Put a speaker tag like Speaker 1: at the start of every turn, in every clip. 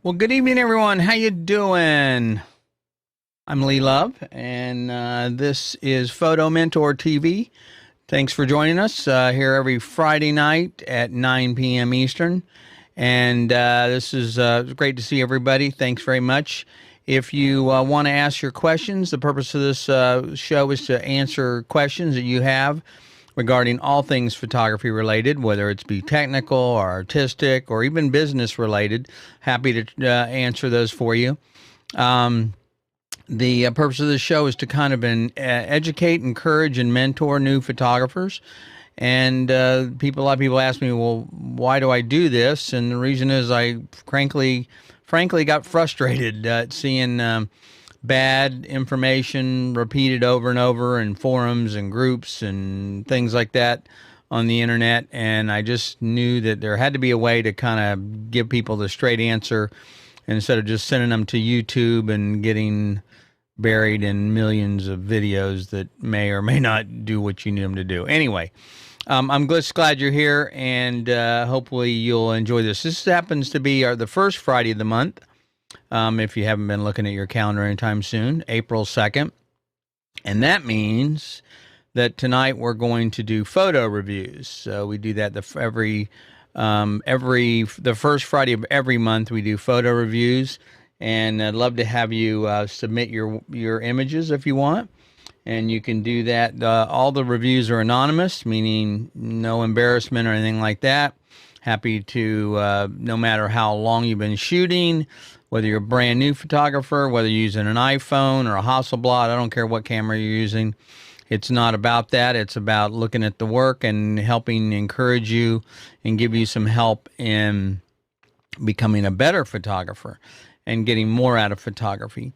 Speaker 1: Well, good evening, everyone. How you doing? I'm Lee Love, and this is Photo Mentor TV. Thanks for joining us here every Friday night at 9 p.m. Eastern. And this is great to see everybody. Thanks very much. If you want to ask your questions, the purpose of this show is to answer questions that you have regarding all things photography related, whether it's be technical or artistic or even business related. Happy to answer those for you. The purpose of this show is to kind of educate, encourage, and mentor new photographers. And a lot of people ask me, well, why do I do this? And the reason is I frankly got frustrated seeing bad information repeated over and over in forums and groups and things like that on the internet. And I just knew that there had to be a way to kind of give people the straight answer instead of just sending them to YouTube and getting buried in millions of videos that may or may not do what you need them to do. Anyway, I'm just glad you're here, and hopefully you'll enjoy this. This happens to be the first Friday of the month. If you haven't been looking at your calendar anytime soon, April 2nd. And that means that tonight we're going to do photo reviews. So we do that the first Friday of every month. We do photo reviews, and I'd love to have you submit your images if you want. And you can do that. All the reviews are anonymous, meaning no embarrassment or anything like that. Happy to, no matter how long you've been shooting, whether you're a brand new photographer, whether you're using an iPhone or a Hasselblad, I don't care what camera you're using. It's not about that. It's about looking at the work and helping encourage you and give you some help in becoming a better photographer and getting more out of photography.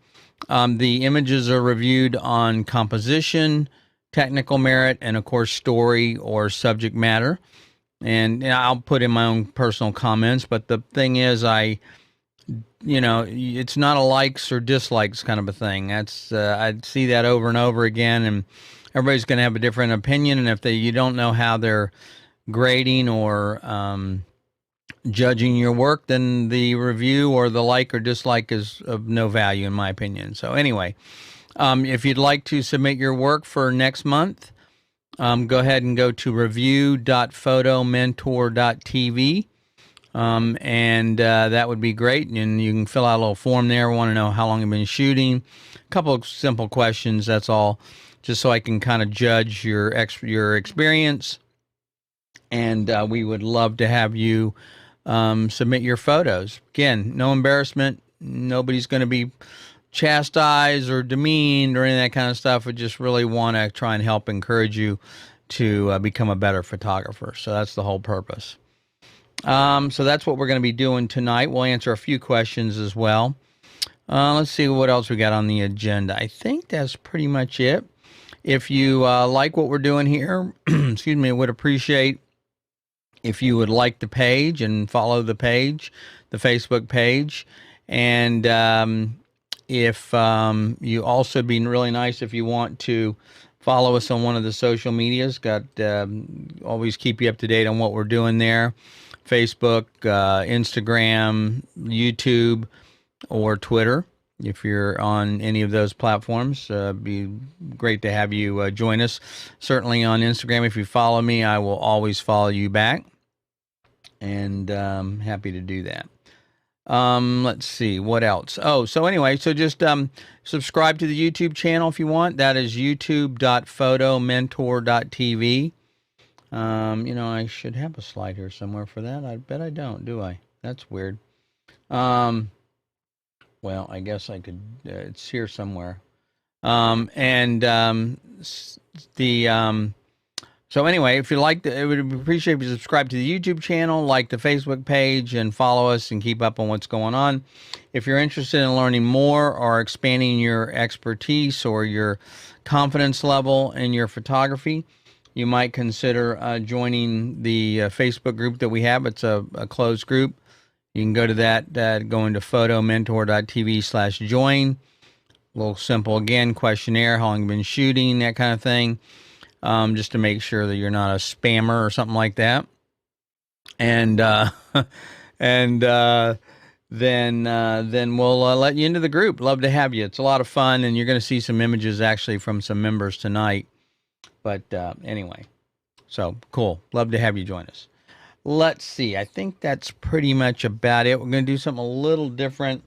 Speaker 1: The images are reviewed on composition, technical merit, and of course story or subject matter. And I'll put in my own personal comments, but the thing is it's not a likes or dislikes kind of a thing. That's I see that over and over again, and everybody's going to have a different opinion. And if you don't know how they're grading or judging your work, then the review or the like or dislike is of no value, in my opinion. So anyway, if you'd like to submit your work for next month, go ahead and go to review.photomentor.tv. And that would be great. And you can fill out a little form there. Want to know how long you've been shooting. A couple of simple questions. That's all. Just so I can kind of judge your experience. And we would love to have you submit your photos. Again, no embarrassment. Nobody's going to be chastised or demeaned or any of that kind of stuff. We just really want to try and help encourage you to become a better photographer. So that's the whole purpose. So that's what we're going to be doing tonight. We'll answer a few questions as well. Let's see what else we got on the agenda. I think that's pretty much it. If you like what we're doing here, excuse me, I would appreciate if you would like the page and follow the page, the Facebook page. And if you also be really nice if you want to follow us on one of the social medias. Always keep you up to date on what we're doing there. Facebook, Instagram, YouTube, or Twitter. If you're on any of those platforms, it'd be great to have you join us. Certainly on Instagram, if you follow me, I will always follow you back. And happy to do that. Let's see, what else? Oh, so anyway, so just subscribe to the YouTube channel if you want. That is youtube.photomentor.tv. I should have a slide here somewhere for that. I bet I don't, do I? That's weird. Well, I guess I could, it's here somewhere. So anyway, if you like, it would appreciate if you subscribe to the YouTube channel, like the Facebook page, and follow us and keep up on what's going on. If you're interested in learning more or expanding your expertise or your confidence level in your photography, you might consider joining the Facebook group that we have. It's a closed group. You can go to that, going to photomentor.tv/join. A little simple, again, questionnaire, how long you've been shooting, that kind of thing, just to make sure that you're not a spammer or something like that. And then we'll let you into the group. Love to have you. It's a lot of fun, and you're going to see some images actually from some members tonight. But anyway, so cool. Love to have you join us. Let's see. I think that's pretty much about it. We're going to do something a little different,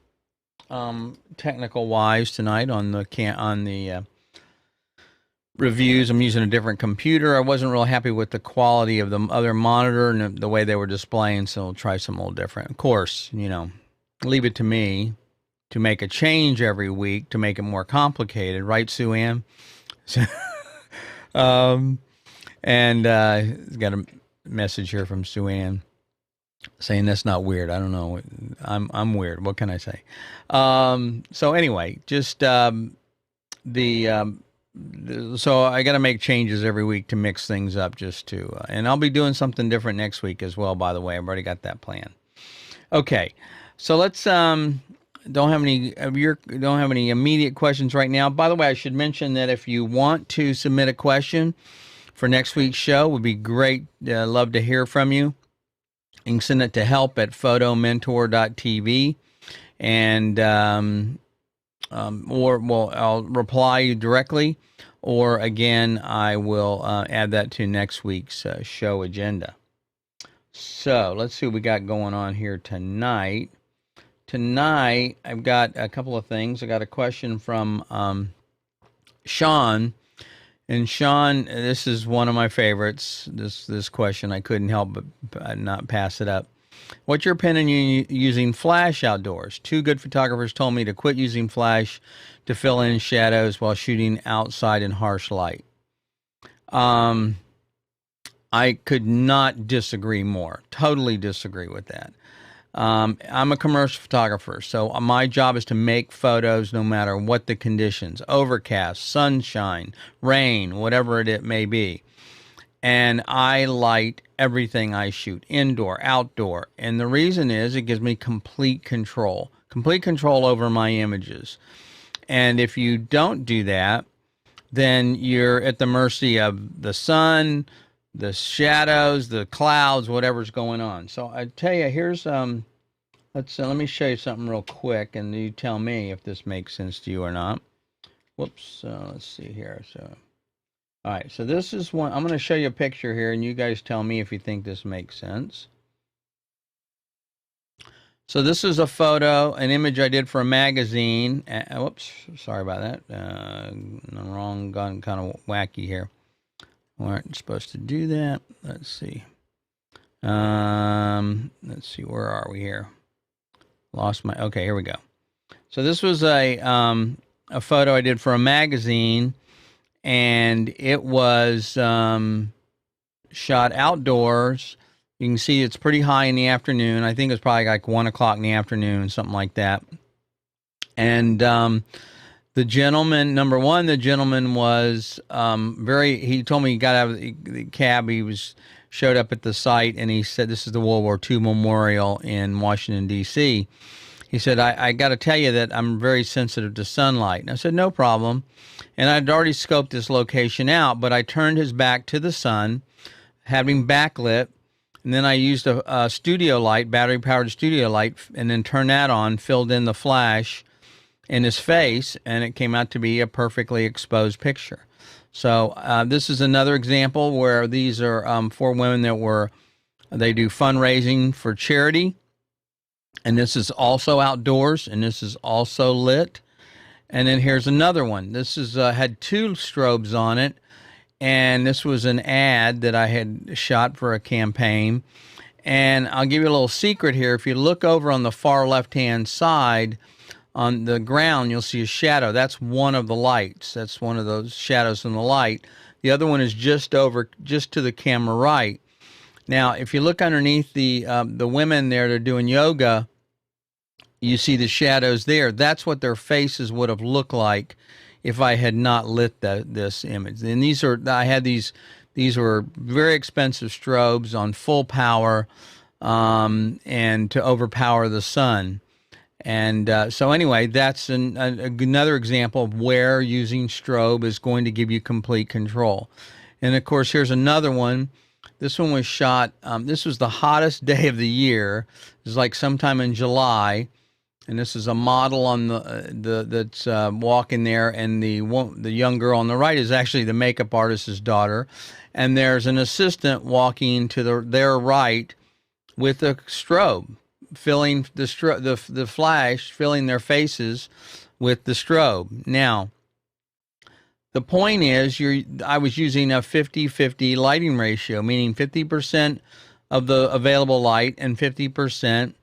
Speaker 1: technical wise tonight on the reviews. I'm using a different computer. I wasn't real happy with the quality of the other monitor and the way they were displaying, so we'll try something a little different. Of course, leave it to me to make a change every week to make it more complicated, right, Sue Ann? And got a message here from Sue Ann saying that's not weird. I don't know. I'm weird. What can I say? So anyway, just so I got to make changes every week to mix things up and I'll be doing something different next week as well, by the way. I've already got that plan. Okay. So let's, don't have any immediate questions right now. By the way, I should mention that if you want to submit a question for next week's show, would be great. Love to hear from you. You can send it to help@photomentor.tv, and I'll reply you directly, or again, I will add that to next week's show agenda. So let's see what we got going on here tonight. Tonight, I've got a couple of things. I got a question from Sean. And Sean, this is one of my favorites. This question, I couldn't help but not pass it up. What's your opinion using flash outdoors? 2 good photographers told me to quit using flash to fill in shadows while shooting outside in harsh light. I could not disagree more. Totally disagree with that. I'm a commercial photographer, so my job is to make photos no matter what the conditions, overcast, sunshine, rain, whatever it may be. And I light everything I shoot, indoor, outdoor. And the reason is it gives me complete control over my images. And if you don't do that, then you're at the mercy of the sun, the shadows, the clouds, whatever's going on. So I tell you, here's let me show you something real quick, and you tell me if this makes sense to you or not. Whoops. Let's see here. So, all right. So this is one. I'm going to show you a picture here, and you guys tell me if you think this makes sense. So this is a photo, an image I did for a magazine. Whoops. Sorry about that. Wrong. Gone kind of wacky here. Weren't supposed to do that. Let's see. Let's see. Where are we here? Okay, here we go. So this was a photo I did for a magazine, and it was shot outdoors. You can see it's pretty high in the afternoon. I think it was probably like 1 o'clock in the afternoon, something like that. And the gentleman, number one, was he told me he got out of the cab. He showed up at the site, and he said, this is the World War II Memorial in Washington, D.C. He said, I got to tell you that I'm very sensitive to sunlight. And I said, no problem. And I'd already scoped this location out, but I turned his back to the sun, had him backlit, and then I used a studio light, battery-powered studio light, and then turned that on, filled in the flash in his face, and it came out to be a perfectly exposed picture. So this is another example where these are 4 women they do fundraising for charity, and this is also outdoors, and this is also lit. And then here's another one. This is had 2 strobes on it, and this was an ad that I had shot for a campaign. And I'll give you a little secret here. If you look over on the far left-hand side, on the ground, you'll see a shadow. That's one of the lights. That's one of those shadows in the light. The other one is just to the camera right. Now, if you look underneath the women there, they're doing yoga, you see the shadows there. That's what their faces would have looked like if I had not lit this image. And these were very expensive strobes on full power, and to overpower the sun. And so anyway, that's another example of where using strobe is going to give you complete control. And of course, here's another one This one was shot. This was the hottest day of the year. It was like sometime in July, and this is a model on the that's walking there, and the young girl on the right is actually the makeup artist's daughter, and there's an assistant walking to their right with a strobe, filling the flash, filling their faces with the strobe. Now, the point is, I was using a 50-50 lighting ratio, meaning 50% of the available light and 50%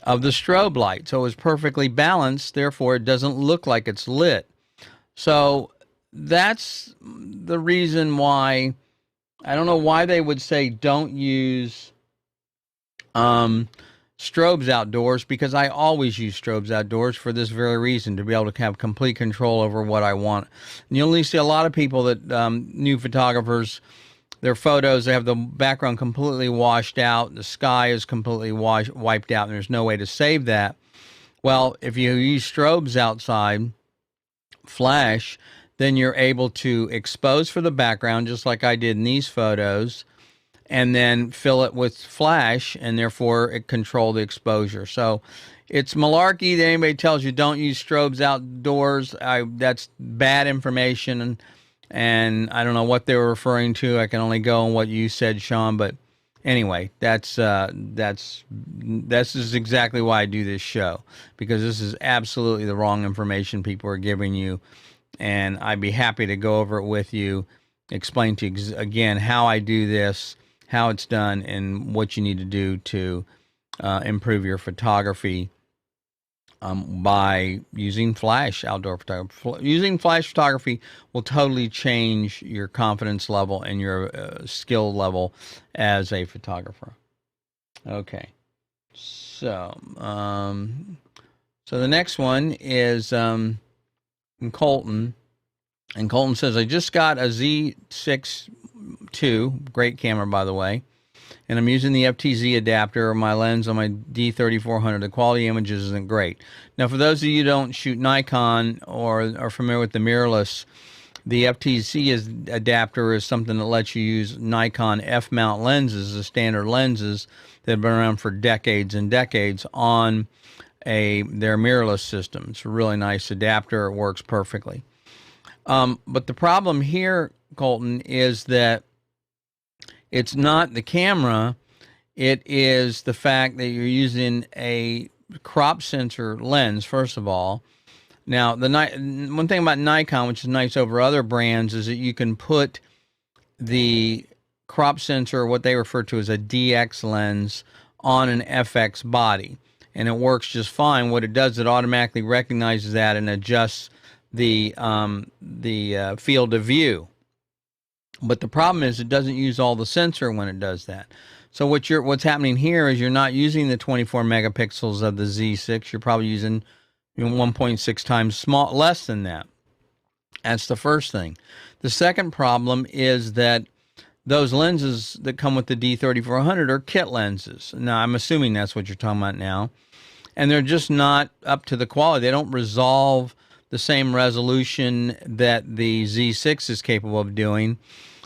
Speaker 1: of the strobe light. So it was perfectly balanced, therefore it doesn't look like it's lit. So that's the reason why, I don't know why they would say don't use strobes outdoors, because I always use strobes outdoors for this very reason, to be able to have complete control over what I want. And you only see a lot of people that, new photographers, their photos, they have the background completely washed out, the sky is completely wiped out, and there's no way to save that. Well, if you use strobes outside, flash, then you're able to expose for the background, just like I did in these photos, and then fill it with flash, and therefore it control the exposure. So it's malarkey that anybody tells you don't use strobes outdoors. That's bad information, and I don't know what they were referring to. I can only go on what you said, Sean. But anyway, this is exactly why I do this show, because this is absolutely the wrong information people are giving you, and I'd be happy to go over it with you, explain to you again how I do this, how it's done, and what you need to do to improve your photography by using flash outdoor photography. Using flash photography will totally change your confidence level and your skill level as a photographer. Okay, so the next one is from Colton, and Colton says, I just got a Z6 II, great camera by the way, and I'm using the FTZ adapter or my lens on my D3400. The quality images isn't great. Now, for those of you who don't shoot Nikon or are familiar with the mirrorless, the FTZ adapter is something that lets you use Nikon F-mount lenses, the standard lenses that have been around for decades and decades, on their mirrorless system. It's a really nice adapter. It works perfectly. But the problem here, Colton, is that it's not the camera, it is the fact that you're using a crop sensor lens, first of all. Now, one thing about Nikon, which is nice over other brands, is that you can put the crop sensor, what they refer to as a DX lens, on an FX body, and it works just fine. What it does, it automatically recognizes that and adjusts the field of view. But the problem is it doesn't use all the sensor when it does that. So what's happening here is you're not using the 24 megapixels of the Z6. You're probably using 1.6 times less than that. That's the first thing. The second problem is that those lenses that come with the D3400 are kit lenses. Now, I'm assuming that's what you're talking about now. And they're just not up to the quality. They don't resolve the same resolution that the Z6 is capable of doing,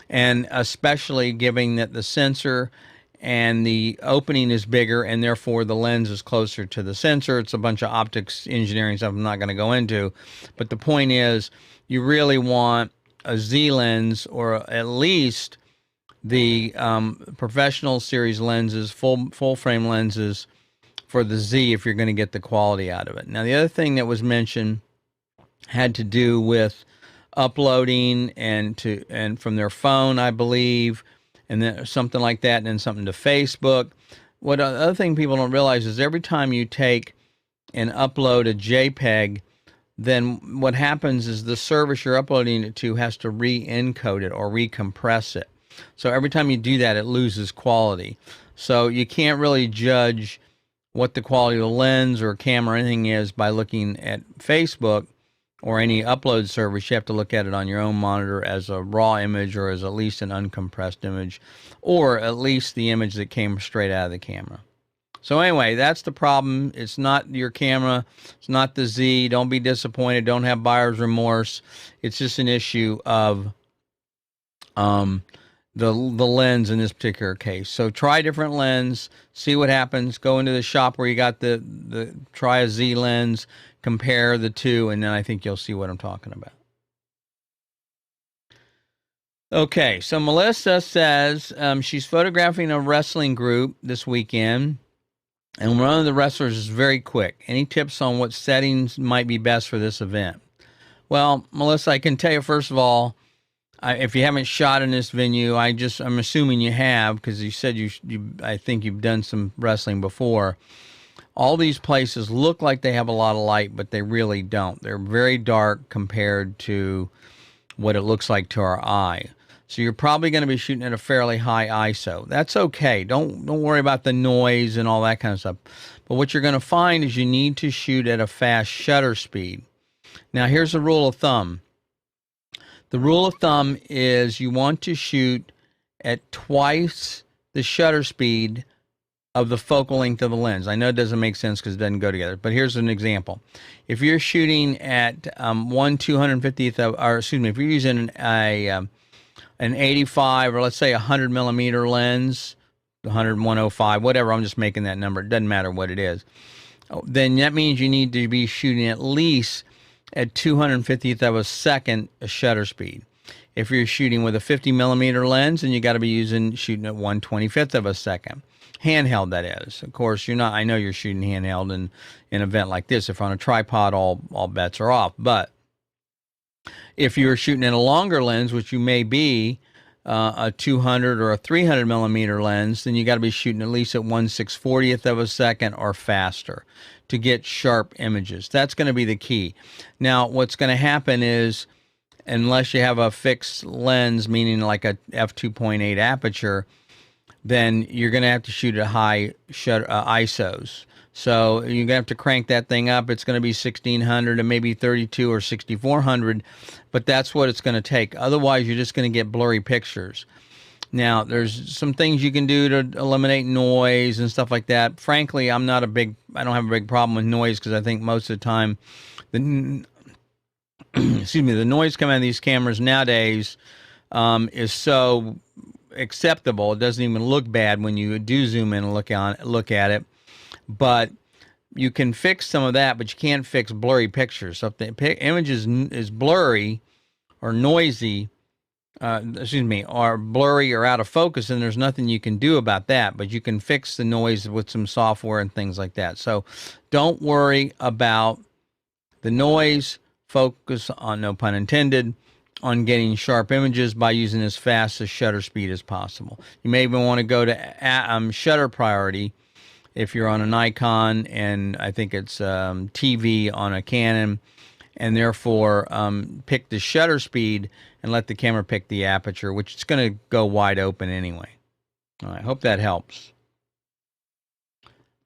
Speaker 1: and especially given that the sensor and the opening is bigger and therefore the lens is closer to the sensor. It's a bunch of optics engineering stuff I'm not going to go into, but the point is you really want a Z lens, or at least the professional series lenses, full frame lenses for the Z, if you're going to get the quality out of it. Now, the other thing that was mentioned had to do with uploading and from their phone, I believe, and then something like that, and then something to Facebook. What the other thing people don't realize is every time you take and upload a JPEG, then what happens is the service you're uploading it to has to re-encode it or recompress it. So every time you do that, it loses quality. So you can't really judge what the quality of the lens or camera or anything is by looking at Facebook or any upload service. You have to look at it on your own monitor as a raw image, or as at least an uncompressed image, or at least the image that came straight out of the camera. So anyway, that's the problem. It's not your camera. It's not the Z. Don't be disappointed. Don't have buyer's remorse. It's just an issue of the lens in this particular case. So try different lens, see what happens. Go into the shop where you got the try a Z lens, compare the two, and then I think you'll see what I'm talking about. Okay, so Melissa says she's photographing a wrestling group this weekend, and one of the wrestlers is very quick. Any tips on what settings might be best for this event? Well, Melissa, I can tell you, first of all, if you haven't shot in this venue, I'm assuming you have, because you said I think you've done some wrestling before. All these places look like they have a lot of light, but they really don't. They're very dark compared to what it looks like to our eye. So you're probably going to be shooting at a fairly high ISO. That's okay. Don't worry about the noise and all that kind of stuff. But what you're going to find is you need to shoot at a fast shutter speed. Now, here's a rule of thumb. The rule of thumb is you want to shoot at twice the shutter speed of the focal length of the lens. I know it doesn't make sense because it doesn't go together, but here's an example. If you're shooting at 1/250th of, or excuse me, if you're using an 85 or let's say 100 millimeter lens, 100, 105, whatever, I'm just making that number. It doesn't matter what it is. Then that means you need to be shooting at least at 250th of a second shutter speed. If you're shooting with a 50 millimeter lens, then you got to be shooting at 1/25th of a second. Handheld, that is. Of course, you're not. I know you're shooting handheld in an event like this. If on a tripod, all bets are off. But if you're shooting in a longer lens, which you may be, a 200 or a 300 millimeter lens, then you got to be shooting at least at 1/640th of a second or faster to get sharp images. That's going to be the key. Now, what's going to happen is, unless you have a fixed lens, meaning like a f2.8 aperture, then you're going to have to shoot at high ISOs. So you're going to have to crank that thing up. It's going to be 1600 and maybe 32 or 6400, but that's what it's going to take. Otherwise, you're just going to get blurry pictures. Now, there's some things you can do to eliminate noise and stuff like that. Frankly, I don't have a big problem with noise because I think most of the time, excuse me, the noise coming out of these cameras nowadays is so acceptable. It doesn't even look bad when you do zoom in and look at it. But you can fix some of that, but you can't fix blurry pictures. So if the image is blurry or noisy, or blurry or out of focus, and there's nothing you can do about that, but you can fix the noise with some software and things like that. So don't worry about the noise. Focus on, no pun intended, on getting sharp images by using as fast a shutter speed as possible. You may even want to go to shutter priority if you're on a Nikon, and I think it's TV on a Canon, and therefore pick the shutter speed and let the camera pick the aperture, which is going to go wide open anyway. All right, hope that helps.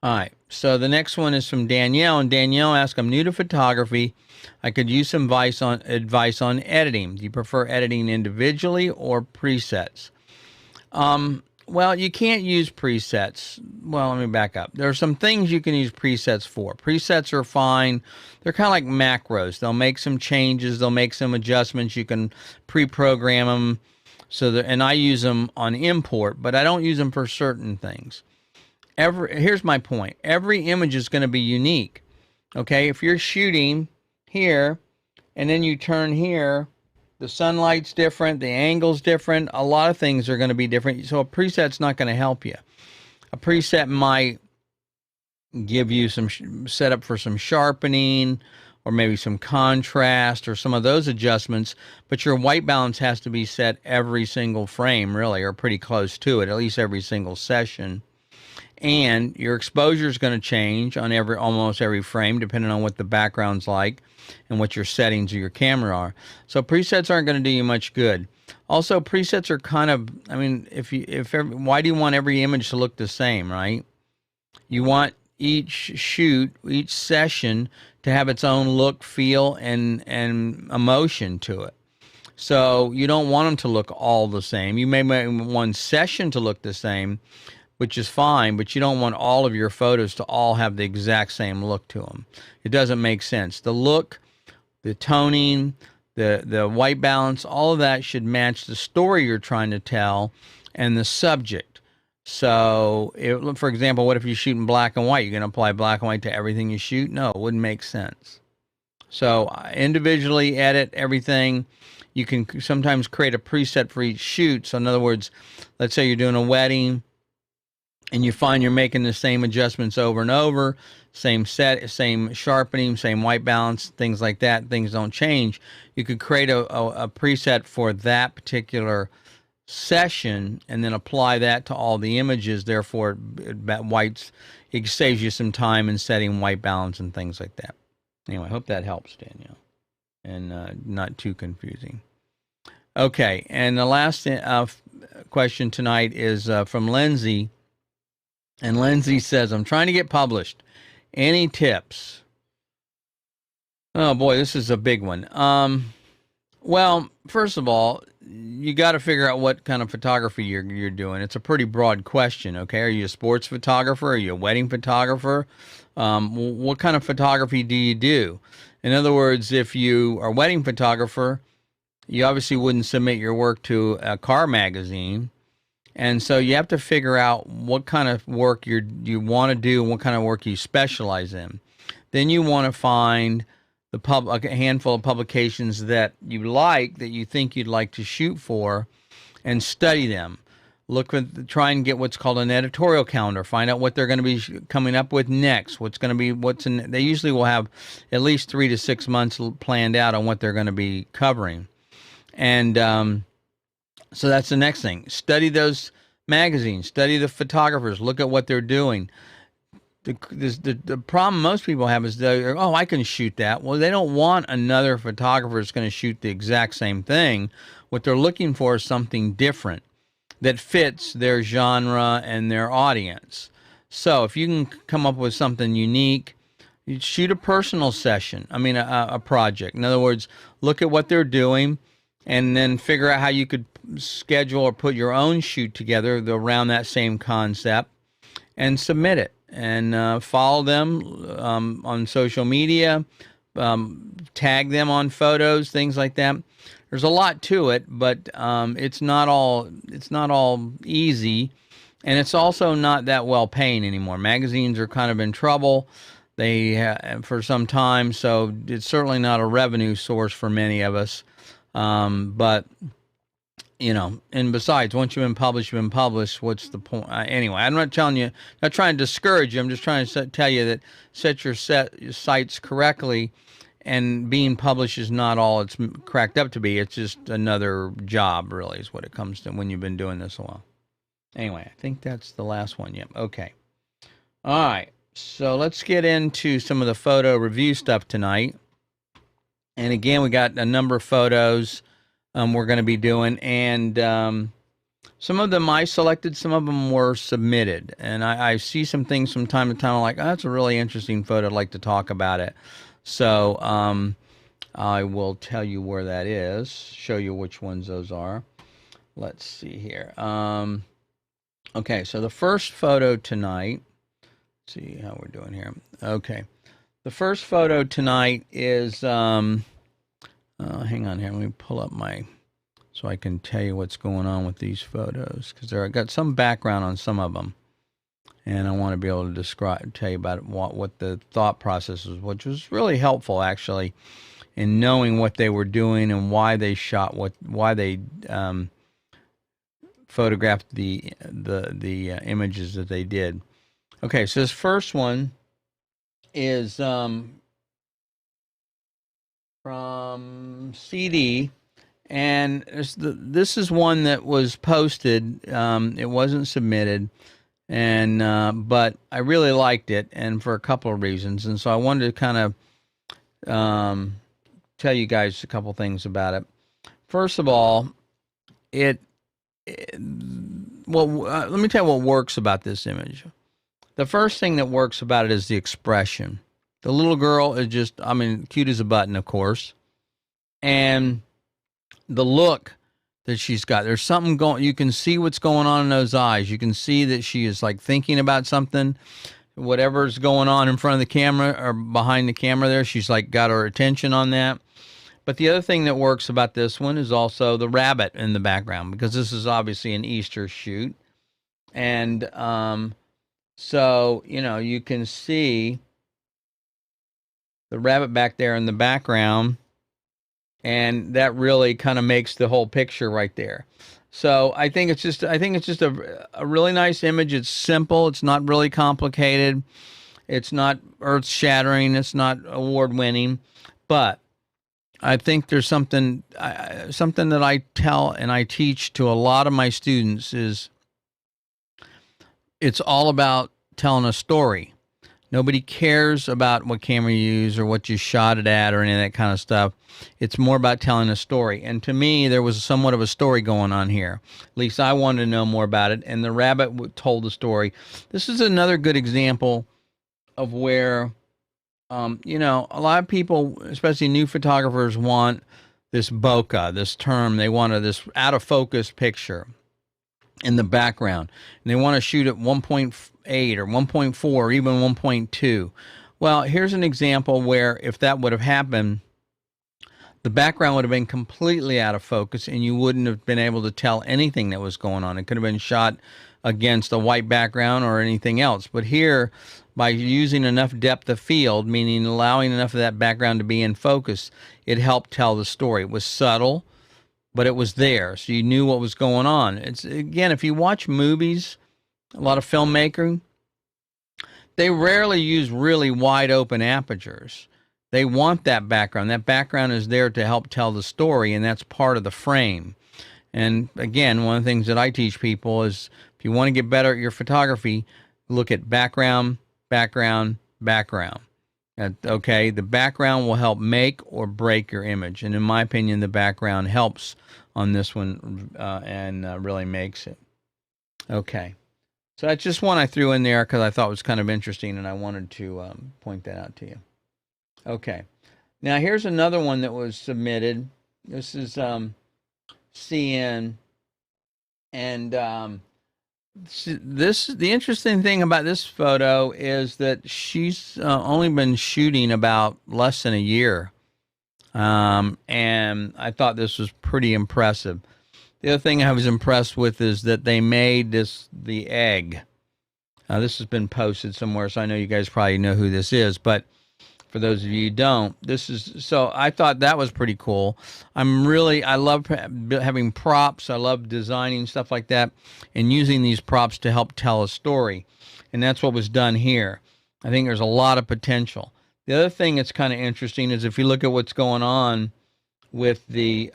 Speaker 1: All right, so the next one is from Danielle, and Danielle asks, I'm new to photography. I could use some advice on editing. Do you prefer editing individually or presets? Well, you can't use presets. Well, let me back up. There are some things you can use presets for. Presets are fine. They're kind of like macros. They'll make some changes. They'll make some adjustments. You can pre-program them. And I use them on import, but I don't use them for certain things. Here's my point. Every image is going to be unique. Okay, if you're shooting here and then you turn here, the sunlight's different, the angle's different, a lot of things are going to be different. So a preset's not going to help you. A preset might give you some setup for some sharpening or maybe some contrast or some of those adjustments, but your white balance has to be set every single frame, really, or pretty close to it, at least every single session. And your exposure is going to change on almost every frame, depending on what the background's like and what your settings of your camera are. So presets aren't going to do you much good. Also, presets are kind of, I mean, why do you want every image to look the same, right? You want each shoot, each session to have its own look, feel, and emotion to it. So you don't want them to look all the same. You may want one session to look the same, which is fine, but you don't want all of your photos to all have the exact same look to them. It doesn't make sense. The look, the toning, the white balance, all of that should match the story you're trying to tell and the subject. So, for example, what if you shoot in black and white? You're going to apply black and white to everything you shoot? No, it wouldn't make sense. So, individually edit everything. You can sometimes create a preset for each shoot. So, in other words, let's say you're doing a wedding and you find you're making the same adjustments over and over, same set, same sharpening, same white balance, things like that. Things don't change. You could create a preset for that particular session and then apply that to all the images. Therefore, it saves you some time in setting white balance and things like that. Anyway, I hope that helps, Danielle, and not too confusing. Okay, and the last question tonight is from Lindsay. And Lindsay says, I'm trying to get published. Any tips? Oh, boy, this is a big one. Well, first of all, you got to figure out what kind of photography you're doing. It's a pretty broad question, okay? Are you a sports photographer? Are you a wedding photographer? What kind of photography do you do? In other words, if you are a wedding photographer, you obviously wouldn't submit your work to a car magazine. And so you have to figure out what kind of work you want to do and what kind of work you specialize in. Then you want to find a handful of publications that you like, that you think you'd like to shoot for, and study them. Try and get what's called an editorial calendar. Find out what they're going to be coming up with next. They usually will have at least 3 to 6 months planned out on what they're going to be covering. And so that's the next thing. Study those magazines. Study the photographers. Look at what they're doing. The problem most people have is I can shoot that. Well, they don't want another photographer that's going to shoot the exact same thing. What they're looking for is something different that fits their genre and their audience. So if you can come up with something unique, you shoot a personal session. A project. In other words, look at what they're doing and then figure out how you could schedule or put your own shoot together around that same concept and submit it. And follow them on social media, tag them on photos, things like that. There's a lot to it, but it's not all easy, and it's also not that well paying anymore. Magazines are kind of in trouble for some time, so it's certainly not a revenue source for many of us. But and besides, once you've been published, what's the point? Anyway, I'm not trying to discourage you. I'm just trying to tell you that set your sights correctly, and being published is not all it's cracked up to be. It's just another job, really, is what it comes to when you've been doing this a while. Anyway, I think that's the last one. Yep. Okay. All right. So let's get into some of the photo review stuff tonight. And again, we got a number of photos we're going to be doing, and some of them I selected, some of them were submitted, and I see some things from time to time. I'm like, that's a really interesting photo. I'd like to talk about it. So I will tell you where that is, show you which ones those are. Let's see here. Okay, so the first photo tonight, let's see how we're doing here. Okay, the first photo tonight is hang on here. Let me pull up so I can tell you what's going on with these photos, because I got some background on some of them, and I want to be able to tell you about what the thought process was, which was really helpful actually in knowing what they were doing and why they shot why they photographed the images that they did. Okay, so this first one is from CD, and this is one that was posted. It wasn't submitted, and but I really liked it, and for a couple of reasons. And so I wanted to kind of tell you guys a couple things about it. First of all, let me tell you what works about this image. The first thing that works about it is the expression. The little girl is just, cute as a button, of course. And the look that she's got, there's something going, you can see what's going on in those eyes. You can see that she is like thinking about something, whatever's going on in front of the camera or behind the camera there. She's like got her attention on that. But the other thing that works about this one is also the rabbit in the background, because this is obviously an Easter shoot. And so, you can see the rabbit back there in the background, and that really kind of makes the whole picture right there. So I think it's just a really nice image. It's simple. It's not really complicated. It's not earth shattering. It's not award winning, but I think there's something that I tell and I teach to a lot of my students is it's all about telling a story. Nobody cares about what camera you use or what you shot it at or any of that kind of stuff. It's more about telling a story. And to me, there was somewhat of a story going on here. At least I wanted to know more about it. And the rabbit told the story. This is another good example of where, a lot of people, especially new photographers, want this bokeh, this term. They want this out of focus picture in the background, and they want to shoot at 1.8 or 1.4 or even 1.2. Well, here's an example where if that would have happened, the background would have been completely out of focus and you wouldn't have been able to tell anything that was going on. It could have been shot against a white background or anything else. But here, by using enough depth of field, meaning allowing enough of that background to be in focus, it helped tell the story. It was subtle, but it was there, so you knew what was going on. It's, again, if you watch movies, a lot of filmmaking, they rarely use really wide open apertures. They want that background. That background is there to help tell the story, and that's part of the frame. And again, one of the things that I teach people is if you want to get better at your photography, look at background, background, background. Okay, the background will help make or break your image. And in my opinion, the background helps on this one and really makes it. Okay, so that's just one I threw in there because I thought it was kind of interesting and I wanted to point that out to you. Okay, now here's another one that was submitted. This is CN, and the interesting thing about this photo is that she's only been shooting about less than a year, and I thought this was pretty impressive. The other thing I was impressed with is that they made the egg. This has been posted somewhere, so I know you guys probably know who this is, but for those of you who don't, so I thought that was pretty cool. I love having props. I love designing stuff like that and using these props to help tell a story. And that's what was done here. I think there's a lot of potential. The other thing that's kind of interesting is if you look at what's going on with the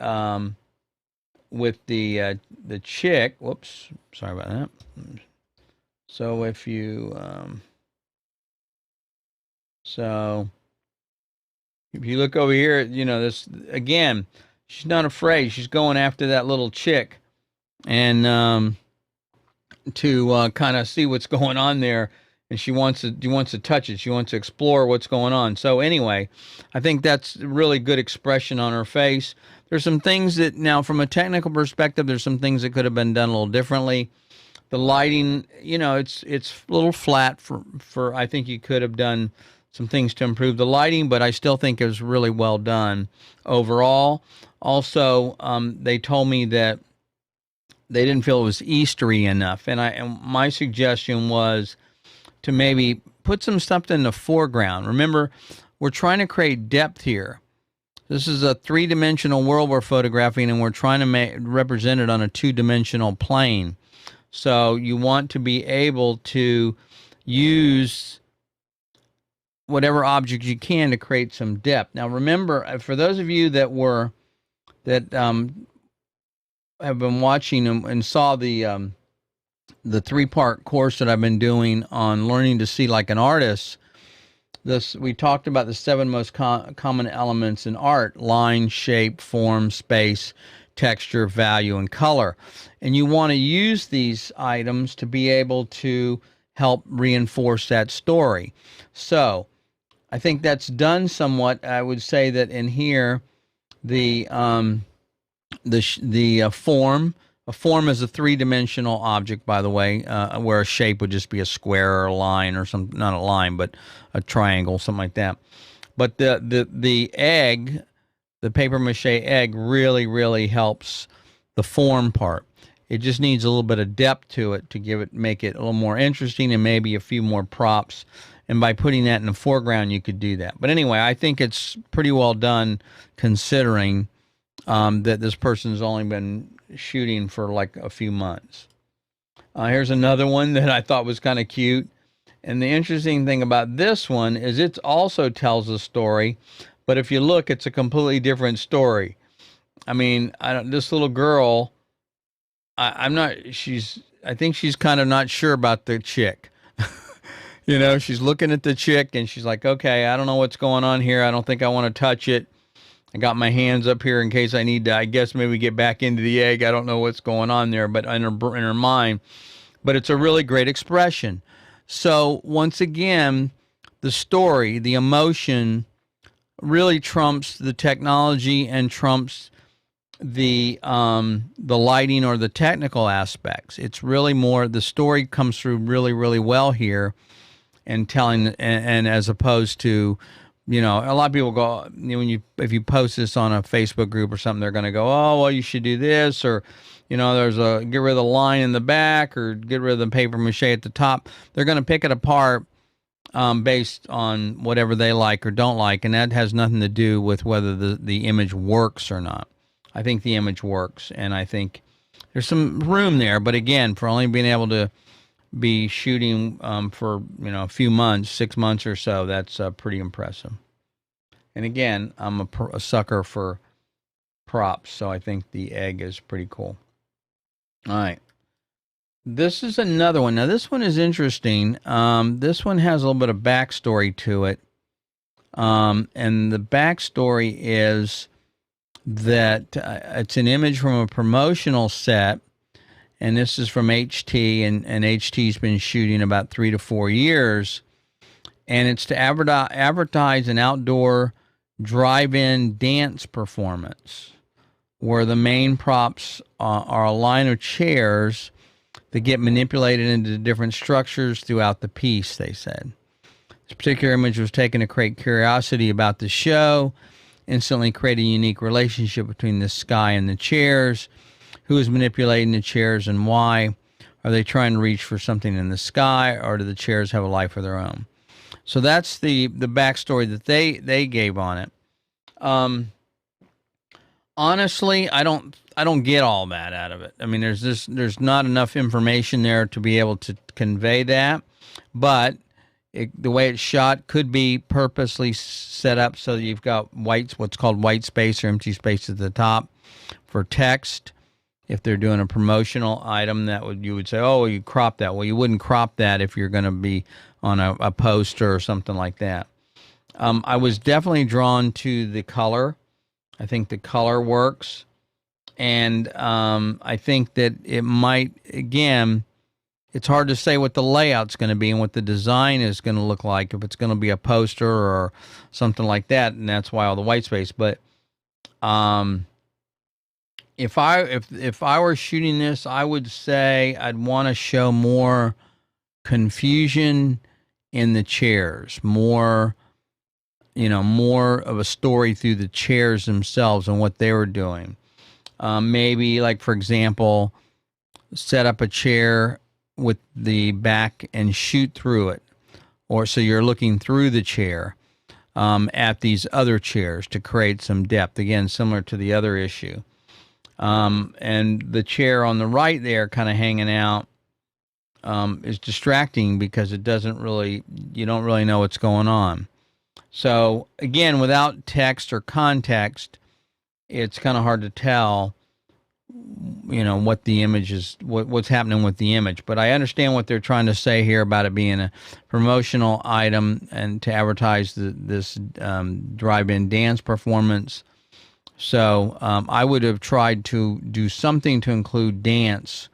Speaker 1: chick. Whoops, sorry about that. So if you if you look over here, this again, she's not afraid. She's going after that little chick, and to kind of see what's going on there. And she wants to touch it. She wants to explore what's going on. So anyway, I think that's a really good expression on her face. There's some things that now, from a technical perspective, there's some things that could have been done a little differently. The lighting, it's a little flat for I think you could have done some things to improve the lighting, but I still think it was really well done overall. Also, they told me that they didn't feel it was Eastery enough, and my suggestion was to maybe put some stuff in the foreground. Remember, we're trying to create depth here. This is a three-dimensional world we're photographing, and we're trying to represent it on a two-dimensional plane. So you want to be able to use whatever object you can to create some depth. Now, remember, for those of you that have been watching and saw the three-part course that I've been doing on learning to see like an artist, we talked about the 7 most common elements in art: line, shape, form, space, texture, value, and color. And you want to use these items to be able to help reinforce that story. So I think that's done somewhat. I would say that in here, the form. A form is a three-dimensional object, by the way, where a shape would just be a square or a line or something, not a line, but a triangle, something like that. But the egg the paper mache egg really, really helps the form part. It just needs a little bit of depth to it to make it a little more interesting and maybe a few more props. And by putting that in the foreground, you could do that. But anyway, I think it's pretty well done considering that this person's only been shooting for like a few months. Here's another one that I thought was kind of cute. And the interesting thing about this one is it also tells a story, but if you look, it's a completely different story. I mean, this little girl, I think she's kind of not sure about the chick. She's looking at the chick and she's like, okay, I don't know what's going on here. I don't think I want to touch it. I got my hands up here in case I need to, I guess, maybe get back into the egg. I don't know what's going on there, but in her mind. But it's a really great expression. So once again, the story, the emotion really trumps the technology and trumps the lighting or the technical aspects. It's really more, the story comes through really, really well here and telling, and as opposed to, a lot of people go, if you post this on a Facebook group or something, they're going to go, oh, well, you should do this, or, there's get rid of the line in the back or get rid of the paper mache at the top. They're going to pick it apart based on whatever they like or don't like, and that has nothing to do with whether the image works or not. I think the image works, and I think there's some room there, but again, for only being able to be shooting for a few months, 6 months or so, that's pretty impressive. And again, I'm a sucker for props, so I think the egg is pretty cool. All right. This is another one. Now, this one is interesting. This one has a little bit of backstory to it. And the backstory is that it's an image from a promotional set. And this is from HT. And HT's been shooting about 3 to 4 years. And it's to advertise an outdoor drive-in dance performance where the main props are a line of chairs that get manipulated into different structures throughout the piece, they said. This particular image was taken to create curiosity about the show, instantly create a unique relationship between the sky and the chairs. Who is manipulating the chairs and why? Are they trying to reach for something in the sky, or do the chairs have a life of their own? So that's the backstory that they gave on it. Honestly, I don't get all that out of it. I mean, there's not enough information there to be able to convey that, but the way it's shot could be purposely set up so that you've got what's called white space or empty space at the top for text. If they're doing a promotional item, you would say, oh, you crop that. Well, you wouldn't crop that if you're going to be on a poster or something like that. I was definitely drawn to the color. I think the color works. And I think that it might, again, it's hard to say what the layout's going to be and what the design is going to look like, if it's going to be a poster or something like that, and that's why all the white space. But if I were shooting this, I would say I'd want to show more confusion in the chairs, more of a story through the chairs themselves and what they were doing. Maybe, like, for example, set up a chair with the back and shoot through it. Or so you're looking through the chair at these other chairs to create some depth. Again, similar to the other issue. And the chair on the right there kind of hanging out is distracting because you don't really know what's going on. So again, without text or context, it's kind of hard to tell, what the image is, what's happening with the image. But I understand what they're trying to say here about it being a promotional item and to advertise this drive-in dance performance. So I would have tried to do something to include dance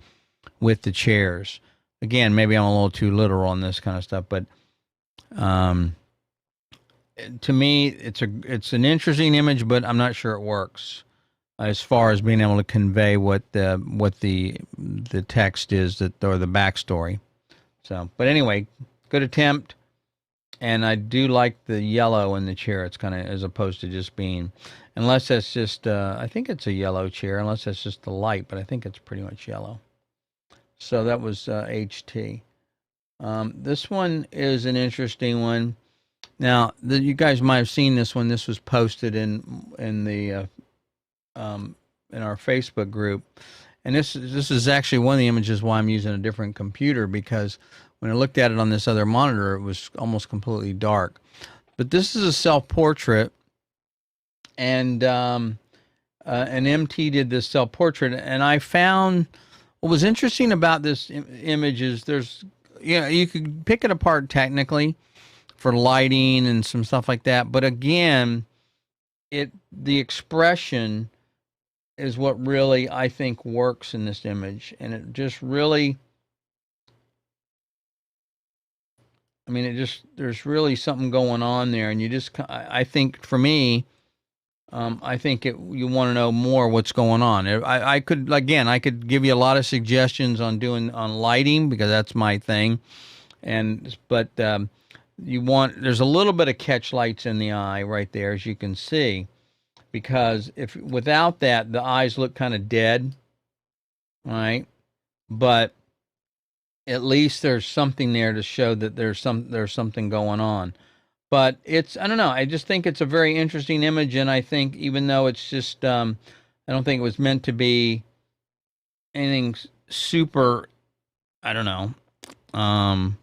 Speaker 1: with the chairs. Again, maybe I'm a little too literal on this kind of stuff, but to me, it's an interesting image, but I'm not sure it works as far as being able to convey what the text is or the backstory. So, but anyway, good attempt. And I do like the yellow in the chair. It's kind of as opposed to just being, unless that's just, I think it's a yellow chair, unless that's just the light, but I think it's pretty much yellow. So that was HT. This one is an interesting one. Now, you guys might have seen this one. This was posted um, in our Facebook group, and this is actually one of the images why I'm using a different computer, because when I looked at it on this other monitor, it was almost completely dark. But this is a self-portrait, and an MT did this self-portrait, and I found what was interesting about this image is you could pick it apart technically for lighting and some stuff like that, but again, the expression is what really I think works in this image, and it just really, I mean, there's really something going on there, and I think for me, I think you want to know more what's going on. I could give you a lot of suggestions on lighting, because that's my thing, but there's a little bit of catch lights in the eye right there, as you can see, because if without that, the eyes look kind of dead, right? But at least there's something there to show that there's something going on. But I don't know, I just think it's a very interesting image, and I think even though it's just I don't think it was meant to be anything super, I don't know, of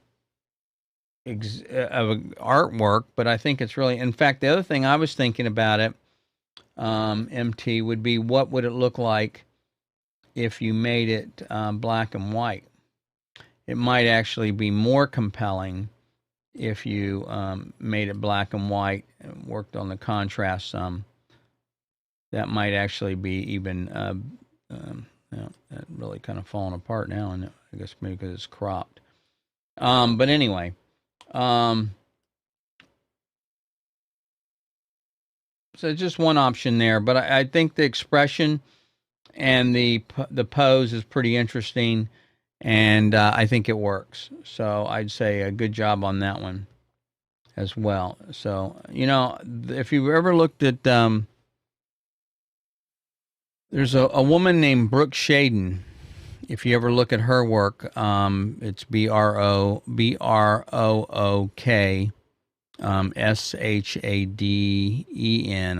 Speaker 1: artwork, but I think it's really, in fact, the other thing I was thinking about it, MT, would be what would it look like if you made it black and white. It might actually be more compelling if you made it black and white and worked on the contrast some. That might actually be even, that really kind of falling apart now, and I guess maybe because it's cropped. But anyway, so just one option there, but I think the expression and the pose is pretty interesting, and I think it works. So I'd say a good job on that one as well. So, if you've ever looked at, there's a woman named Brooke Shaden. If you ever look at her work, it's Brooke Shaden,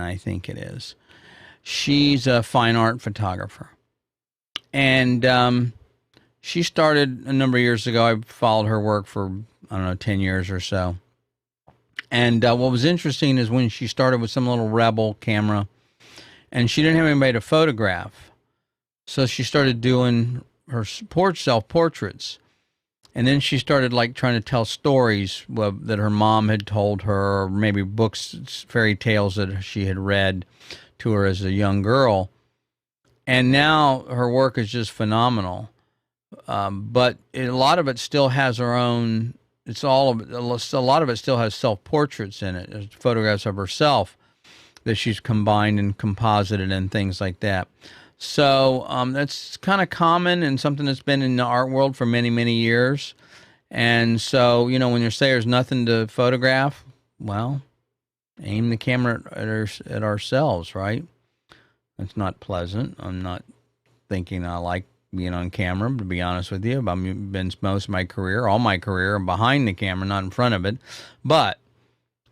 Speaker 1: I think it is. She's a fine art photographer, and she started a number of years ago. I followed her work for, I don't know, 10 years or so. And what was interesting is when she started with some little Rebel camera, and she didn't have anybody to photograph, so she started doing her self-portraits. And then she started like trying to tell stories that her mom had told her, or maybe books, fairy tales that she had read to her as a young girl. And now her work is just phenomenal. But a lot of it still has her own. A lot of it still has self-portraits in it. There's photographs of herself that she's combined and composited and things like that. So that's kind of common and something that's been in the art world for many, many years. And so, when you say there's nothing to photograph, well, aim the camera at ourselves, right? It's not pleasant. I'm not thinking I like being on camera, to be honest with you. I've been most of my career, all my career, behind the camera, not in front of it. But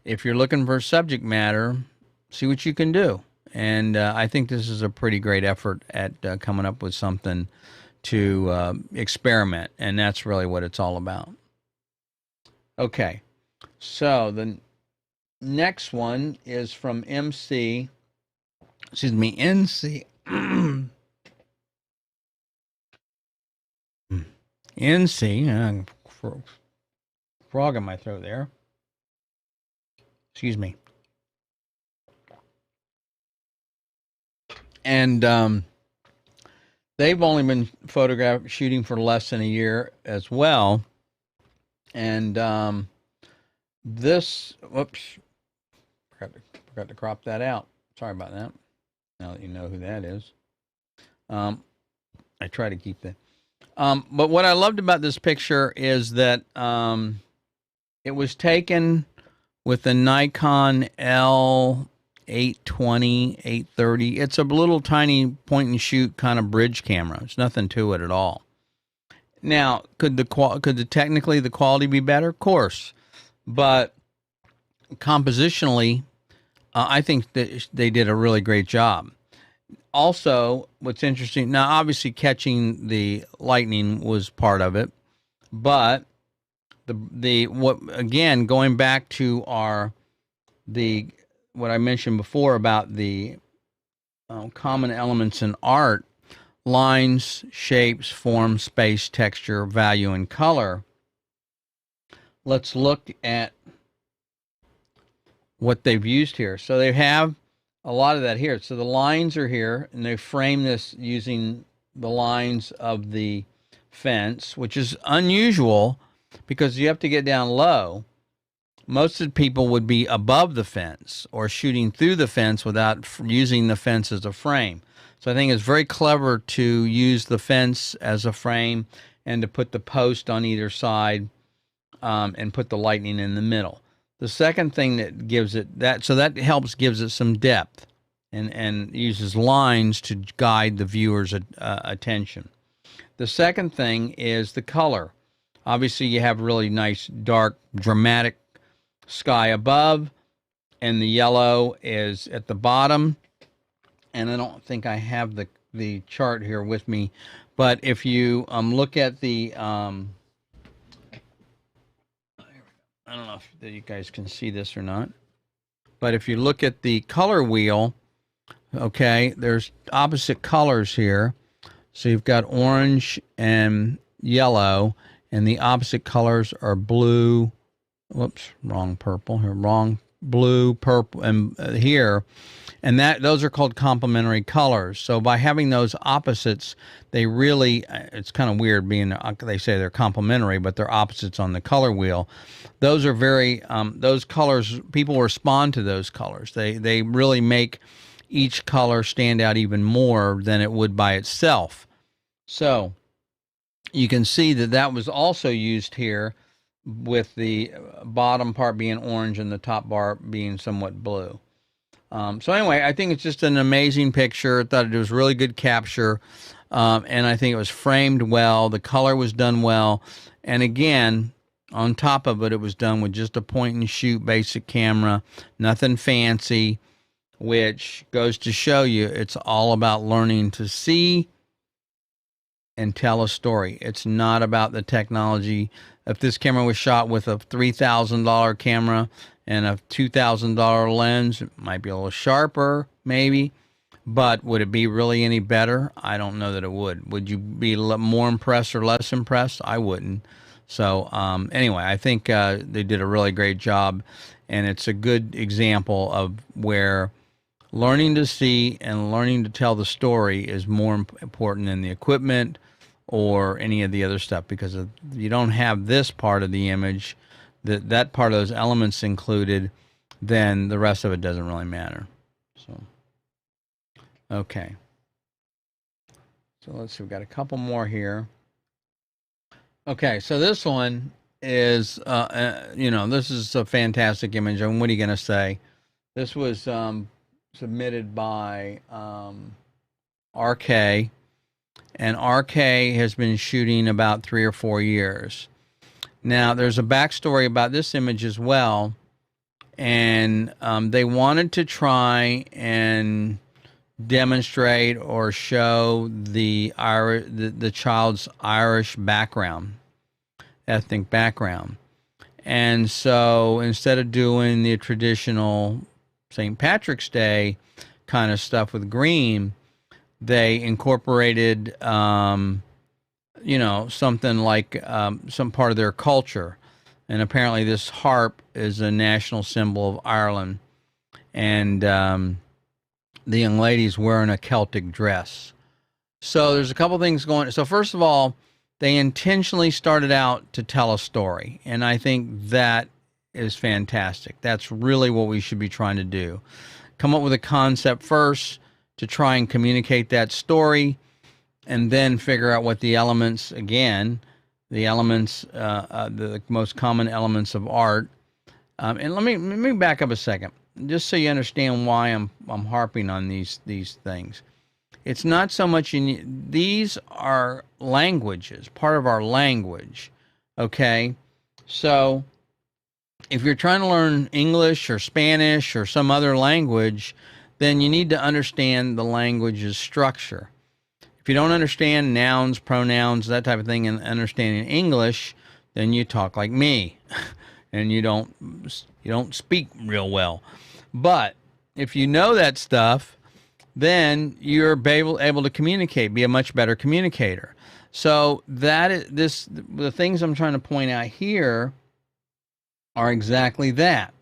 Speaker 1: if you're looking for subject matter, see what you can do. And I think this is a pretty great effort at coming up with something to experiment. And that's really what it's all about. Okay. So the next one is from NC. NC. Frog in my throat there. Excuse me. And they've only been shooting for less than a year as well. And whoops, forgot to crop that out. Sorry about that. Now that you know who that is. I try to keep that. But what I loved about this picture is that it was taken with the Nikon L820, 830. It's a little tiny point and shoot kind of bridge camera. There's nothing to it at all. Now, could technically the quality be better? Of course, but compositionally, I think that they did a really great job. Also, what's interesting now, obviously catching the lightning was part of it, but what again, going back to what I mentioned before about the common elements in art: lines, shapes, form, space, texture, value, and color. Let's look at what they've used here. So they have a lot of that here. So the lines are here, and they frame this using the lines of the fence, which is unusual because you have to get down low. Most of the people would be above the fence or shooting through the fence without using the fence as a frame. So I think it's very clever to use the fence as a frame and to put the post on either side and put the lightning in the middle. The second thing that gives it that, so that helps gives it some depth and uses lines to guide the viewer's attention. The second thing is the color. Obviously, you have really nice, dark, dramatic sky above, and the yellow is at the bottom. And I don't think I have the chart here with me, but if you look at the I don't know if you guys can see this or not, but if you look at the color wheel, okay, there's opposite colors here. So you've got orange and yellow, and the opposite colors are blue. Whoops, wrong purple here. Wrong blue, purple, and here. And those are called complementary colors. So by having those opposites, they really, it's kind of weird being, they say they're complementary, but they're opposites on the color wheel. Those are very, those colors, people respond to those colors. They really make each color stand out even more than it would by itself. So you can see that was also used here with the bottom part being orange and the top bar being somewhat blue. So anyway, I think it's just an amazing picture. I thought it was really good capture, and I think it was framed well. The color was done well, and again, on top of it, it was done with just a point and shoot basic camera, nothing fancy, which goes to show you it's all about learning to see and tell a story. It's not about the technology. If this camera was shot with a $3,000 camera and a $2,000 lens, it might be a little sharper, maybe, but would it be really any better? I don't know that it would. Would you be more impressed or less impressed? I wouldn't. So anyway, I think they did a really great job, and it's a good example of where learning to see and learning to tell the story is more important than the equipment or any of the other stuff, because if you don't have this part of the image, that part of those elements included, then the rest of it doesn't really matter. So, okay. So let's see, we've got a couple more here. Okay, so this one is, this is a fantastic image. And what are you going to say? This was submitted by RK, and RK has been shooting about 3 or 4 years. Now, there's a backstory about this image as well, and they wanted to try and demonstrate or show the child's Irish background, ethnic background. And so instead of doing the traditional St. Patrick's Day kind of stuff with green, they incorporated, something like some part of their culture. And apparently this harp is a national symbol of Ireland. And the young lady's wearing a Celtic dress. So there's a couple things going. So first of all, they intentionally started out to tell a story. And I think that is fantastic. That's really what we should be trying to do. Come up with a concept first to try and communicate that story, and then figure out what the elements, again, the elements, the most common elements of art, And let me back up a second, just so you understand why I'm harping on these things. It's not so much these are languages, part of our language. Okay, so if you're trying to learn English or Spanish or some other language, then you need to understand the language's structure. If you don't understand nouns, pronouns, that type of thing, and understanding English, then you talk like me, and you don't speak real well. But if you know that stuff, then you're able to communicate, be a much better communicator. So the things I'm trying to point out here are exactly that.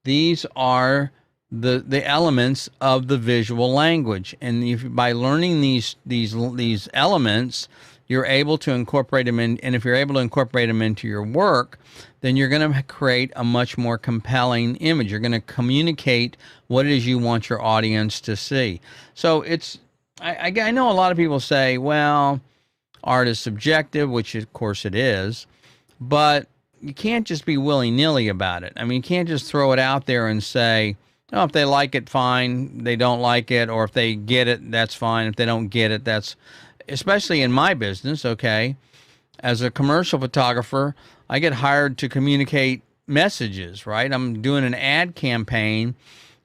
Speaker 1: These are the elements of the visual language, and by learning these elements, you're able to incorporate them in. And if you're able to incorporate them into your work, then you're going to create a much more compelling image. You're going to communicate what it is you want your audience to see. So I know a lot of people say, well, art is subjective, which of course it is, but you can't just be willy-nilly about it. I mean, you can't just throw it out there and say, oh, if they like it, fine. They don't like it, or if they get it, that's fine. If they don't get it, that's, especially in my business, okay? As a commercial photographer, I get hired to communicate messages, right? I'm doing an ad campaign.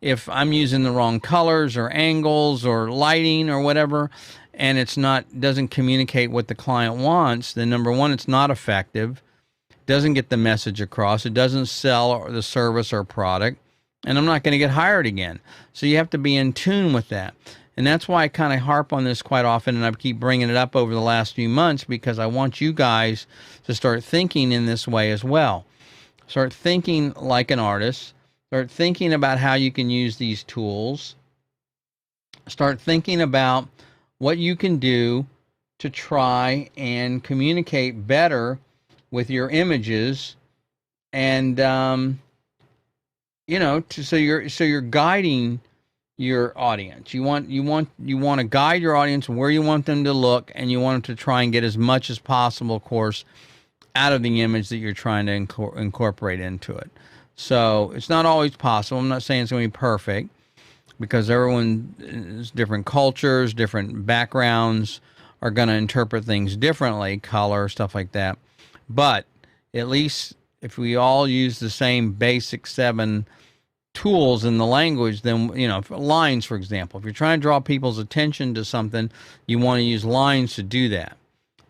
Speaker 1: If I'm using the wrong colors or angles or lighting or whatever, and doesn't communicate what the client wants, then number one, it's not effective. Doesn't get the message across. It doesn't sell the service or product, and I'm not going to get hired again. So you have to be in tune with that. And that's why I kind of harp on this quite often, and I keep bringing it up over the last few months, because I want you guys to start thinking in this way as well. Start thinking like an artist. Start thinking about how you can use these tools. Start thinking about what you can do to try and communicate better with your images, and so you're guiding your audience. You want to guide your audience where you want them to look, and you want them to try and get as much as possible, of course, out of the image that you're trying to incorporate into it. So it's not always possible. I'm not saying it's going to be perfect, because everyone is different cultures, different backgrounds, are going to interpret things differently, color, stuff like that. But at least if we all use the same basic 7 tools in the language, then, lines, for example, if you're trying to draw people's attention to something, you want to use lines to do that.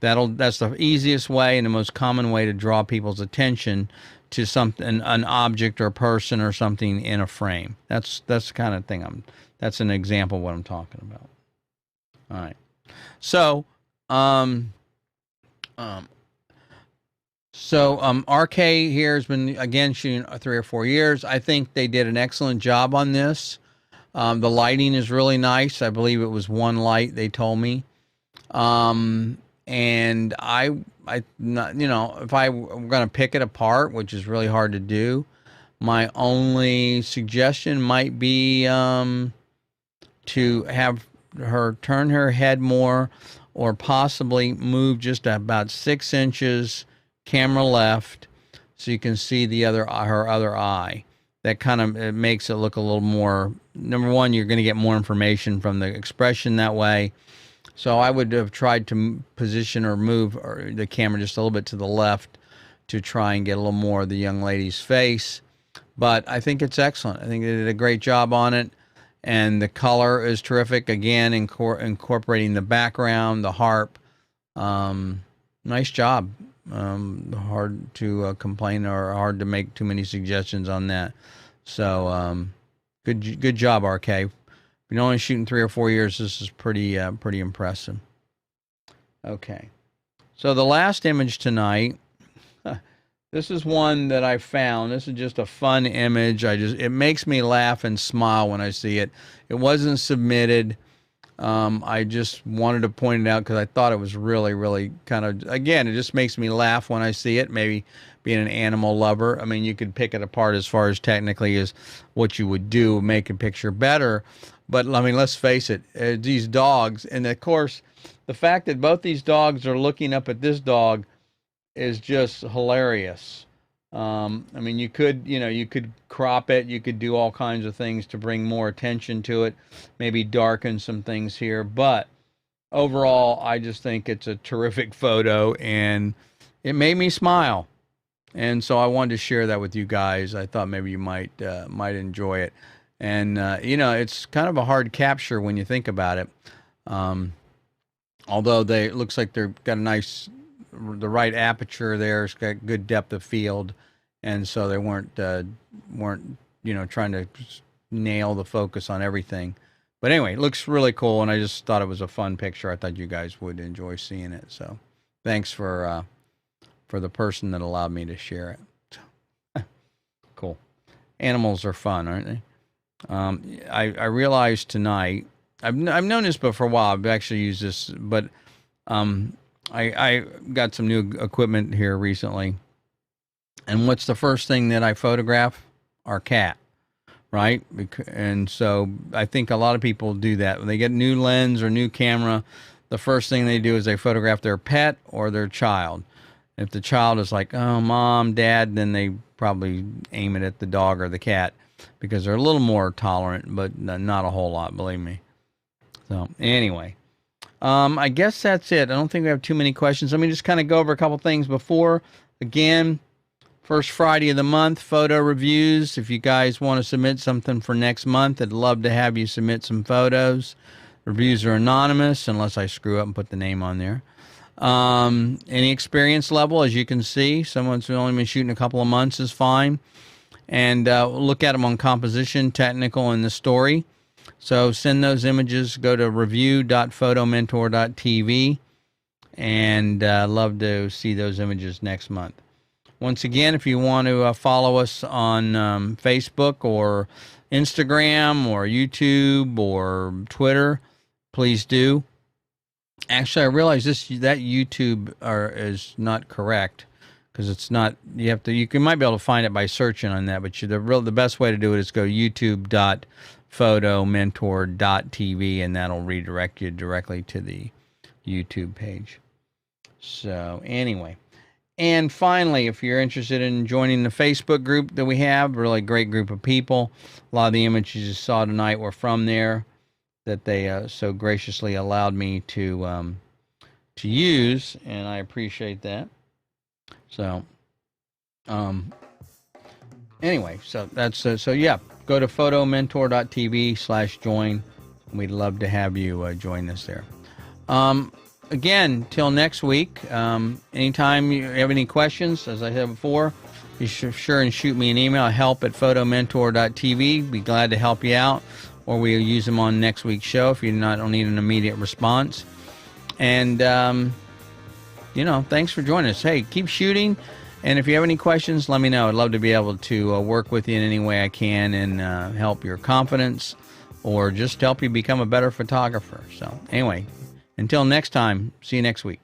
Speaker 1: That's the easiest way and the most common way to draw people's attention to something, an object or person or something in a frame. That's the kind of thing that's an example of what I'm talking about. All right. So, RK here has been, again, shooting 3 or 4 years. I think they did an excellent job on this. The lighting is really nice. I believe it was one light, they told me. And if I were going to pick it apart, which is really hard to do, my only suggestion might be to have her turn her head more, or possibly move just about 6 inches camera left, so you can see her other eye. That kind of, it makes it look a little more, number one, you're going to get more information from the expression that way. So I would have tried to position or move the camera just a little bit to the left to try and get a little more of the young lady's face. But I think it's excellent. I think they did a great job on it. And the color is terrific. Again, incorporating the background, the harp. Nice job. Hard to complain, or hard to make too many suggestions on that. So good job, RK. If you're only shooting 3 or 4 years, this is pretty impressive. Okay, so the last image tonight. This is one that I found. This is just a fun image. It makes me laugh and smile when I see it. It wasn't submitted. I just wanted to point it out because I thought it was really, really kind of, again, it just makes me laugh when I see it. Maybe being an animal lover, I mean, you could pick it apart as far as technically as what you would do, make a picture better. But I mean, let's face it, these dogs, and of course, the fact that both these dogs are looking up at this dog is just hilarious. I mean, you could crop it, you could do all kinds of things to bring more attention to it, maybe darken some things here, but overall, I just think it's a terrific photo, and it made me smile. And so I wanted to share that with you guys. I thought maybe you might enjoy it. And it's kind of a hard capture when you think about it. Um, Although it looks like they've got the right aperture there. It's got good depth of field, and so they weren't trying to nail the focus on everything. But anyway, it looks really cool, and I just thought it was a fun picture. I thought you guys would enjoy seeing it. So, thanks for the person that allowed me to share it. Cool. Animals are fun, aren't they? I realized tonight. I've known this, but for a while I've actually used this. But I got some new equipment here recently, and what's the first thing that I photograph? Our cat, right? And so I think a lot of people do that when they get new lens or new camera. The first thing they do is they photograph their pet or their child. If the child is like, "Oh, mom, dad," then they probably aim it at the dog or the cat because they're a little more tolerant, but not a whole lot, believe me. So anyway, I guess that's it. I don't think we have too many questions. Let me just kind of go over a couple things before. Again, first Friday of the month, photo reviews. If you guys want to submit something for next month, I'd love to have you submit some photos. Reviews are anonymous unless I screw up and put the name on there. Any experience level, as you can see, someone's only been shooting a couple of months is fine. And look at them on composition, technical, and the story. So send those images. Go to review.photomentor.tv, and love to see those images next month. Once again, if you want to follow us on Facebook or Instagram or YouTube or Twitter, please do. Actually, I realize that YouTube is not correct because it's not. You might be able to find it by searching on that, but the best way to do it is go youtube.photomentor.tv, and that'll redirect you directly to the YouTube page. So anyway, and finally, if you're interested in joining the Facebook group that we have, really great group of people. A lot of the images you saw tonight were from there that they so graciously allowed me to use, and I appreciate that. So, anyway, so that's so yeah. Go to photomentor.tv/join. We'd love to have you join us there. Again, till next week. Anytime you have any questions, as I said before, be sure and shoot me an email. help@photomentor.tv. Be glad to help you out, or we'll use them on next week's show if you don't need an immediate response. And thanks for joining us. Hey, keep shooting. And if you have any questions, let me know. I'd love to be able to work with you in any way I can and help your confidence or just help you become a better photographer. So anyway, until next time, see you next week.